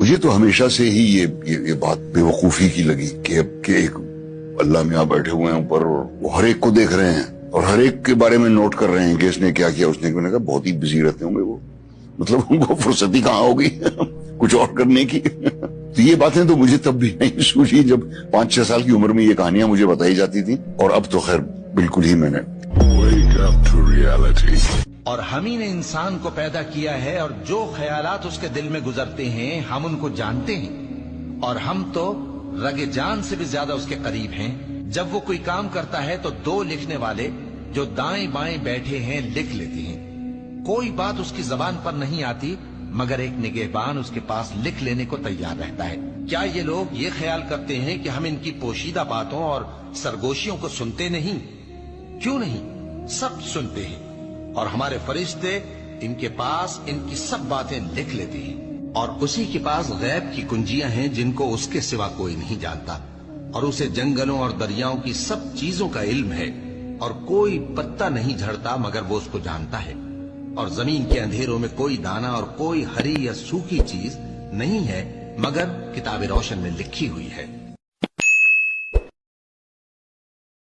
मुझे तो हमेशा से ही ये बात बेवकूफी की लगी कि अब कि एक अल्लाह मियाँ बैठे हुए हैं ऊपर और वो हर एक को देख रहे हैं और हर एक के बारे में नोट कर रहे हैं कि इसने क्या किया उसने। मैंने कहा बहुत ही बिजी रहते होंगे वो, मतलब उनको फुर्सत ही कहाँ होगी कुछ और करने की। तो ये बातें तो मुझे तब भी नहीं सूझी जब 5-6 साल की उम्र में ये कहानियां मुझे बताई जाती थी, और अब तो खैर बिल्कुल ही मैंने Wake up to reality। और हम ही ने इंसान को पैदा किया है और जो ख्यालात उसके दिल में गुजरते हैं हम उनको जानते हैं, और हम तो रगे जान से भी ज्यादा उसके करीब हैं। जब वो कोई काम करता है तो 2 लिखने वाले जो दाएं बाएं बैठे हैं लिख लेते हैं। कोई बात उसकी जबान पर नहीं आती मगर एक निगहबान उसके पास लिख लेने को तैयार रहता है। क्या ये लोग ये ख्याल करते हैं कि हम इनकी पोशीदा बातों और सरगोशियों को सुनते नहीं? क्यों नहीं, सब सुनते हैं, और हमारे फरिश्ते इनके पास इनकी सब बातें लिख लेते हैं। और उसी के पास गैब की कुंजियां हैं जिनको उसके सिवा कोई नहीं जानता, और उसे जंगलों और दरियाओं की सब चीजों का इल्म है, और कोई पत्ता नहीं झड़ता मगर वो उसको जानता है, और जमीन के अंधेरों में कोई दाना और कोई हरी या सूखी चीज नहीं है मगर किताब रोशन में लिखी हुई है।